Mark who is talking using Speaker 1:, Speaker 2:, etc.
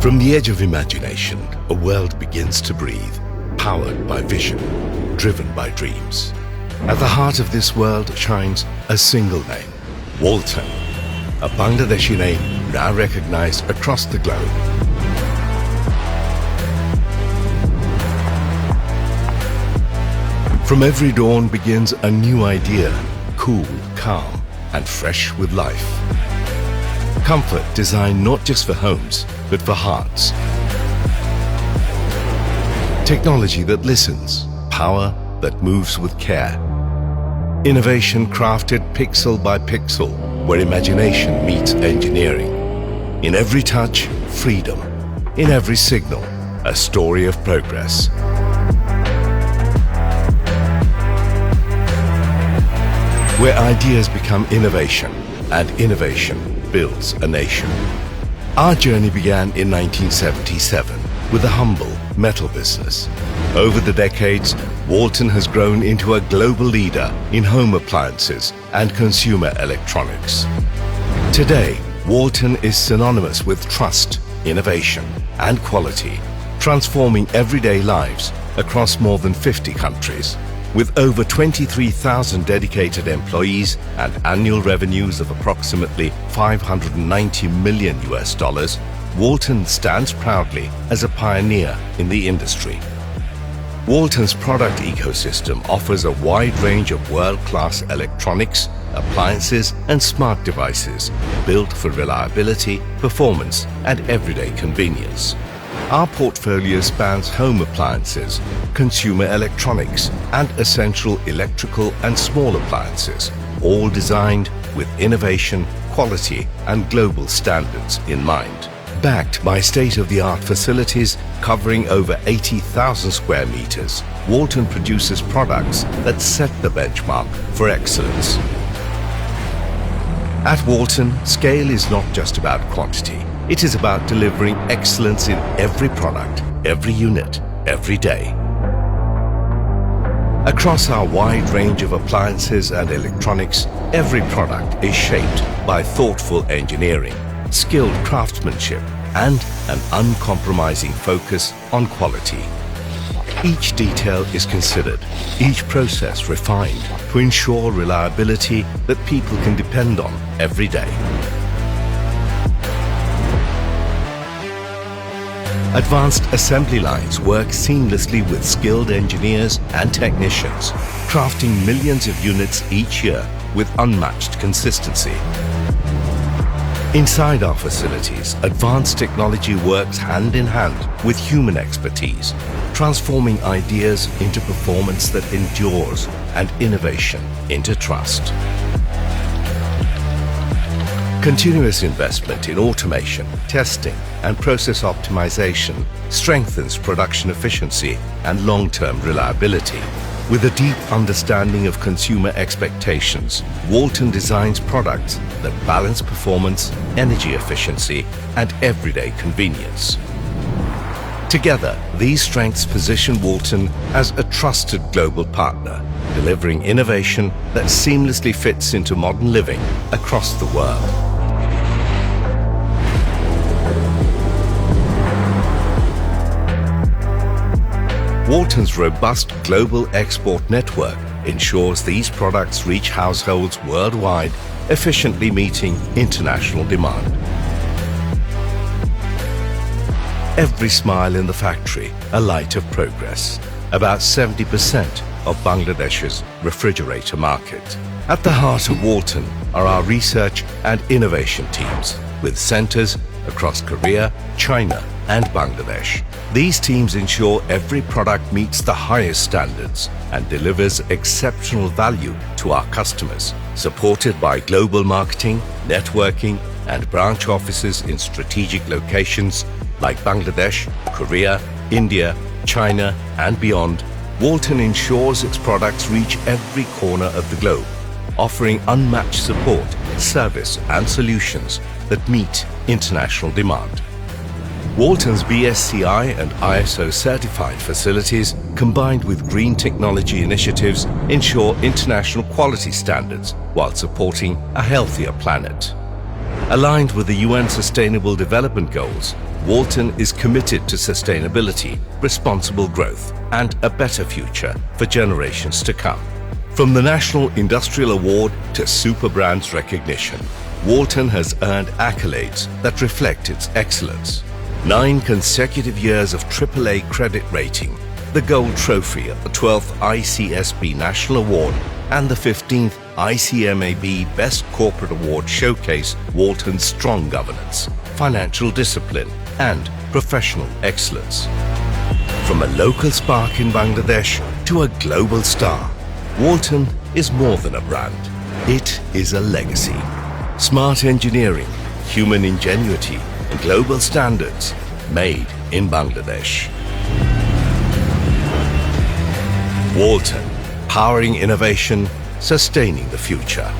Speaker 1: From the edge of imagination, a world begins to breathe, powered by vision, driven by dreams. At the heart of this world shines a single name, Walton, a Bangladeshi name now recognized across the globe. From every dawn begins a new idea, cool, calm, and fresh with life. Comfort designed not just for homes, but for hearts. Technology that listens, power that moves with care. Innovation crafted pixel by pixel, where imagination meets engineering. In every touch, freedom. In every signal, a story of progress. Where ideas become innovation, and innovation builds a nation. Our journey began in 1977 with a humble metal business. Over the decades, Walton has grown into a global leader in home appliances and consumer electronics. Today, Walton is synonymous with trust, innovation, and quality, transforming everyday lives across more than 50 countries. With over 23,000 dedicated employees and annual revenues of approximately $590 million, Walton stands proudly as a pioneer in the industry. Walton's product ecosystem offers a wide range of world-class electronics, appliances, and smart devices built for reliability, performance, and everyday convenience. Our portfolio spans home appliances, consumer electronics, and essential electrical and small appliances, all designed with innovation, quality, and global standards in mind. Backed by state-of-the-art facilities covering over 80,000 square meters, Walton produces products that set the benchmark for excellence. At Walton, scale is not just about quantity. It is about delivering excellence in every product, every unit, every day. Across our wide range of appliances and electronics, every product is shaped by thoughtful engineering, skilled craftsmanship, and an uncompromising focus on quality. Each detail is considered, each process refined to ensure reliability that people can depend on every day. Advanced assembly lines work seamlessly with skilled engineers and technicians, crafting millions of units each year with unmatched consistency. Inside our facilities, advanced technology works hand in hand with human expertise, transforming ideas into performance that endures and innovation into trust. Continuous investment in automation, testing, and process optimization strengthens production efficiency and long-term reliability. With a deep understanding of consumer expectations, Walton designs products that balance performance, energy efficiency, and everyday convenience. Together, these strengths position Walton as a trusted global partner, delivering innovation that seamlessly fits into modern living across the world. Walton's robust global export network ensures these products reach households worldwide, efficiently meeting international demand. Every smile in the factory, a light of progress. About 70% of Bangladesh's refrigerator market. At the heart of Walton are our research and innovation teams, with centers across Korea, China, and Bangladesh. These teams ensure every product meets the highest standards and delivers exceptional value to our customers, supported by global marketing, networking, and branch offices in strategic locations like Bangladesh, Korea, India, China, and beyond. Walton ensures its products reach every corner of the globe, offering unmatched support, service, and solutions that meet international demand. Walton's BSCI and ISO certified facilities, combined with green technology initiatives, ensure international quality standards while supporting a healthier planet. Aligned with the UN Sustainable Development Goals, Walton is committed to sustainability, responsible growth, and a better future for generations to come. From the National Industrial Award to Super Brands recognition, Walton has earned accolades that reflect its excellence. 9 consecutive years of AAA credit rating, the Gold Trophy at the 12th ICSB National Award and the 15th ICMAB Best Corporate Award showcase Walton's strong governance, financial discipline, and professional excellence. From a local spark in Bangladesh to a global star, Walton is more than a brand. It is a legacy. Smart engineering, human ingenuity, and global standards made in Bangladesh. Walton, powering innovation, sustaining the future.